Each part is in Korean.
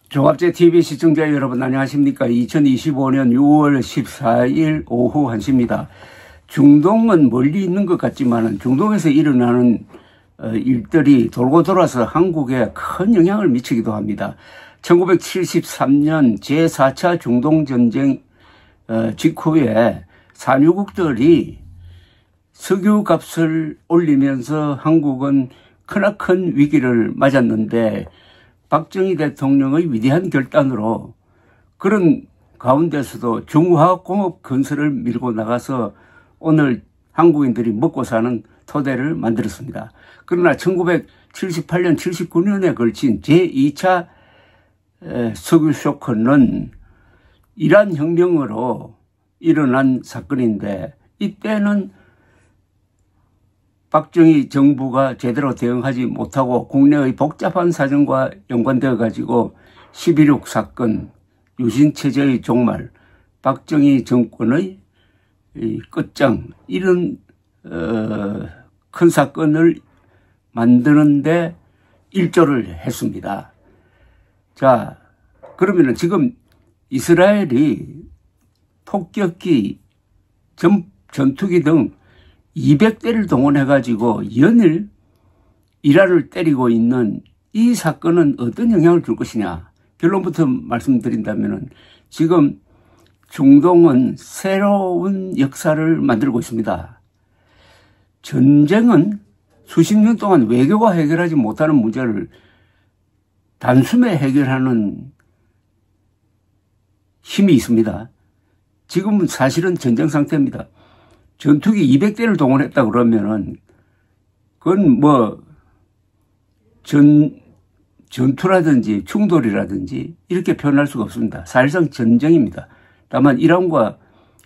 종합제 TV 시청자 여러분 안녕하십니까. 2025년 6월 14일 오후 1시입니다. 중동은 멀리 있는 것 같지만 중동에서 일어나는 일들이 돌고 돌아서 한국에 큰 영향을 미치기도 합니다. 1973년 제4차 중동전쟁 직후에 산유국들이 석유값을 올리면서 한국은 크나큰 위기를 맞았는데 박정희 대통령의 위대한 결단으로 그런 가운데서도 중화학공업 건설을 밀고 나가서 오늘 한국인들이 먹고 사는 토대를 만들었습니다. 그러나 1978년, 79년에 걸친 제2차 석유 쇼크는 이란 혁명으로 일어난 사건인데 이때는 박정희 정부가 제대로 대응하지 못하고 국내의 복잡한 사정과 연관되어 가지고 11.6 사건, 유신체제의 종말, 박정희 정권의 끝장 이런 큰 사건을 만드는데 일조를 했습니다. 자, 그러면은 지금 이스라엘이 폭격기, 전투기 등 200대를 동원해가지고 연일 이란을 때리고 있는 이 사건은 어떤 영향을 줄 것이냐. 결론부터 말씀드린다면 지금 중동은 새로운 역사를 만들고 있습니다. 전쟁은 수십 년 동안 외교가 해결하지 못하는 문제를 단숨에 해결하는 힘이 있습니다. 지금은 사실은 전쟁 상태입니다. 전투기 200대를 동원했다 그러면은 그건 뭐 전투라든지 충돌이라든지 이렇게 표현할 수가 없습니다. 사실상 전쟁입니다. 다만 이란과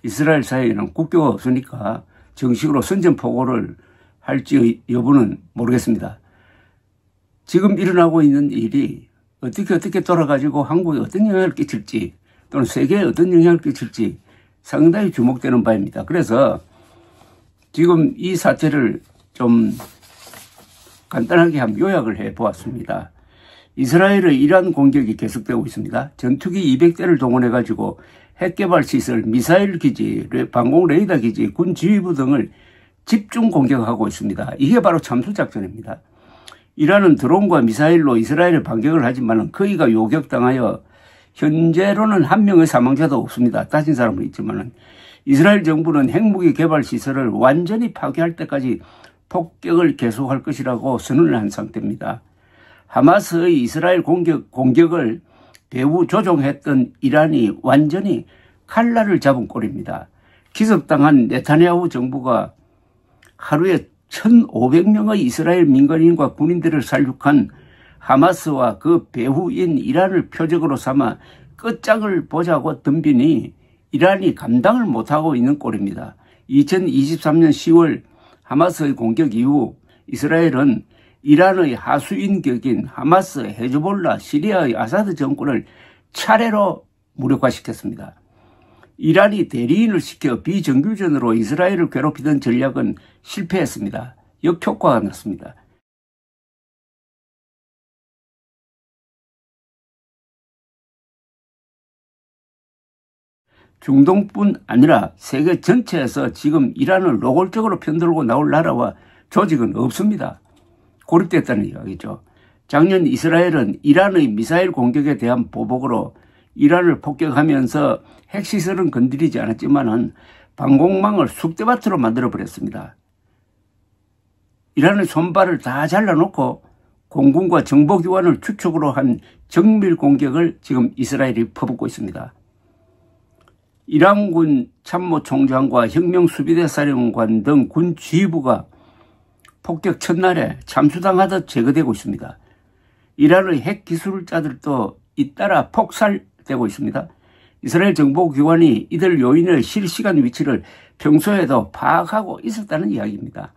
이스라엘 사이에는 국교가 없으니까 정식으로 선전포고를 할지 여부는 모르겠습니다. 지금 일어나고 있는 일이 어떻게 돌아가지고 한국에 어떤 영향을 끼칠지 또는 세계에 어떤 영향을 끼칠지 상당히 주목되는 바입니다. 그래서 지금 이 사태를 좀 간단하게 한번 요약을 해보았습니다. 이스라엘의 이란 공격이 계속되고 있습니다. 전투기 200대를 동원해가지고 핵개발시설, 미사일 기지, 방공 레이더 기지, 군 지휘부 등을 집중 공격하고 있습니다. 이게 바로 참수작전입니다. 이란은 드론과 미사일로 이스라엘에 반격을 하지만 거의가 요격당하여 현재로는 한 명의 사망자도 없습니다. 다친 사람은 있지만은 이스라엘 정부는 핵무기 개발 시설을 완전히 파괴할 때까지 폭격을 계속할 것이라고 선언을 한 상태입니다. 하마스의 이스라엘 공격을 배후 조종했던 이란이 완전히 칼날을 잡은 꼴입니다. 기습당한 네타냐후 정부가 하루에 1,500명의 이스라엘 민간인과 군인들을 살육한 하마스와 그 배후인 이란을 표적으로 삼아 끝장을 보자고 덤비니 이란이 감당을 못하고 있는 꼴입니다. 2023년 10월 하마스의 공격 이후 이스라엘은 이란의 하수인 격인 하마스, 헤즈볼라, 시리아의 아사드 정권을 차례로 무력화시켰습니다. 이란이 대리인을 시켜 비정규전으로 이스라엘을 괴롭히던 전략은 실패했습니다. 역효과가 났습니다. 중동뿐 아니라 세계 전체에서 지금 이란을 노골적으로 편들고 나올 나라와 조직은 없습니다. 고립됐다는 이야기죠. 작년 이스라엘은 이란의 미사일 공격에 대한 보복으로 이란을 폭격하면서 핵시설은 건드리지 않았지만은 방공망을 쑥대밭으로 만들어버렸습니다. 이란의 손발을 다 잘라놓고 공군과 정보기관을 주축으로 한 정밀 공격을 지금 이스라엘이 퍼붓고 있습니다. 이란군 참모총장과 혁명수비대 사령관 등 군 지휘부가 폭격 첫날에 참수당하듯 제거되고 있습니다. 이란의 핵기술자들도 잇따라 폭살되고 있습니다. 이스라엘 정보기관이 이들 요인의 실시간 위치를 평소에도 파악하고 있었다는 이야기입니다.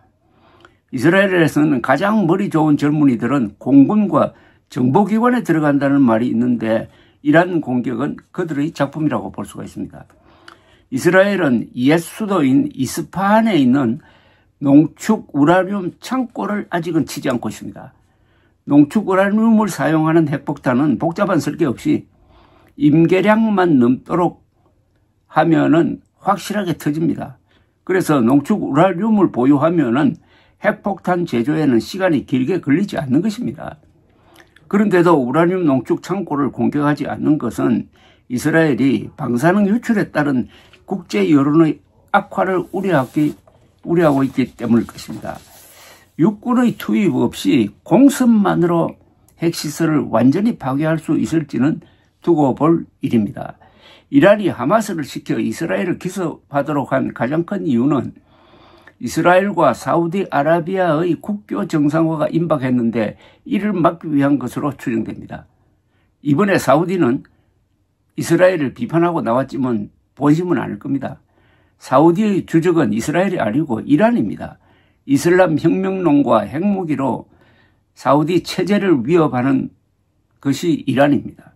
이스라엘에서는 가장 머리 좋은 젊은이들은 공군과 정보기관에 들어간다는 말이 있는데 이란 공격은 그들의 작품이라고 볼 수가 있습니다. 이스라엘은 옛 수도인 이스파한에 있는 농축 우라늄 창고를 아직은 치지 않고 있습니다. 농축 우라늄을 사용하는 핵폭탄은 복잡한 설계 없이 임계량만 넘도록 하면은 확실하게 터집니다. 그래서 농축 우라늄을 보유하면은 핵폭탄 제조에는 시간이 길게 걸리지 않는 것입니다. 그런데도 우라늄 농축 창고를 공격하지 않는 것은 이스라엘이 방사능 유출에 따른 국제 여론의 악화를 우려하고 있기 때문일 것입니다. 육군의 투입 없이 공습만으로 핵시설을 완전히 파괴할 수 있을지는 두고 볼 일입니다. 이란이 하마스를 시켜 이스라엘을 기습하도록 한 가장 큰 이유는 이스라엘과 사우디아라비아의 국교 정상화가 임박했는데 이를 막기 위한 것으로 추정됩니다. 이번에 사우디는 이스라엘을 비판하고 나왔지만 본심은 않을 겁니다. 사우디의 주적은 이스라엘이 아니고 이란입니다. 이슬람 혁명론과 핵무기로 사우디 체제를 위협하는 것이 이란입니다.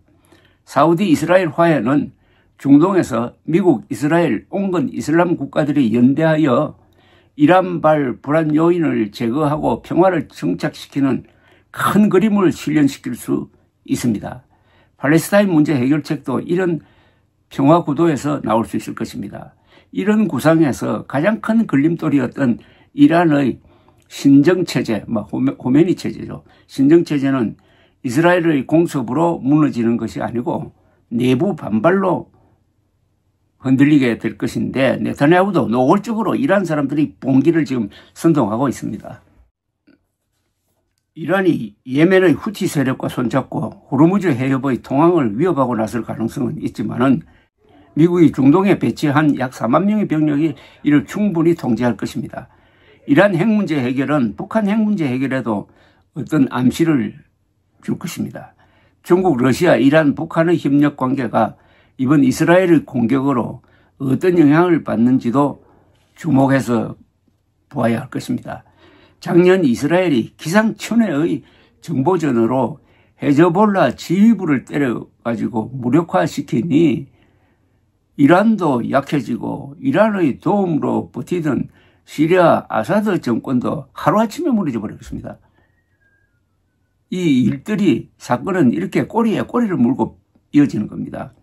사우디 이스라엘 화해는 중동에서 미국, 이스라엘, 온건 이슬람 국가들이 연대하여 이란발 불안 요인을 제거하고 평화를 정착시키는 큰 그림을 실현시킬 수 있습니다. 팔레스타인 문제 해결책도 이런 평화 구도에서 나올 수 있을 것입니다. 이런 구상에서 가장 큰 걸림돌이었던 이란의 신정체제, 호메니 체제죠. 신정체제는 이스라엘의 공습으로 무너지는 것이 아니고 내부 반발로 흔들리게 될 것인데 네타냐후도 노골적으로 이란 사람들이 봉기를 지금 선동하고 있습니다. 이란이 예멘의 후티 세력과 손잡고 호르무즈 해협의 통항을 위협하고 나설 가능성은 있지만은 미국이 중동에 배치한 약 4만 명의 병력이 이를 충분히 통제할 것입니다. 이란 핵 문제 해결은 북한 핵 문제 해결에도 어떤 암시를 줄 것입니다. 중국, 러시아, 이란, 북한의 협력 관계가 이번 이스라엘의 공격으로 어떤 영향을 받는지도 주목해서 보아야 할 것입니다. 작년 이스라엘이 기상천외의 정보전으로 헤즈볼라 지휘부를 때려가지고 무력화시키니 이란도 약해지고 이란의 도움으로 버티던 시리아 아사드 정권도 하루아침에 무너져 버렸습니다. 이 일들이, 사건은 이렇게 꼬리에 꼬리를 물고 이어지는 겁니다.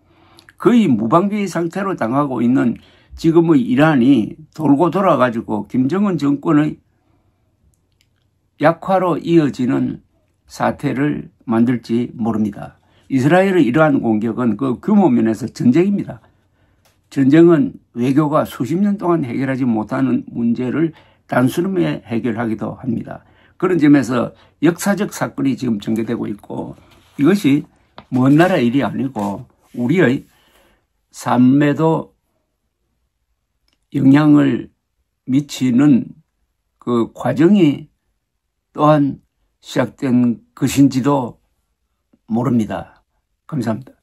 거의 무방비 상태로 당하고 있는 지금의 이란이 돌고 돌아가지고 김정은 정권의 약화로 이어지는 사태를 만들지 모릅니다. 이스라엘의 이러한 공격은 그 규모 면에서 전쟁입니다. 전쟁은 외교가 수십 년 동안 해결하지 못하는 문제를 단순하게 해결하기도 합니다. 그런 점에서 역사적 사건이 지금 전개되고 있고 이것이 먼 나라 일이 아니고 우리의 삶에도 영향을 미치는 그 과정이 또한 시작된 것인지도 모릅니다. 감사합니다.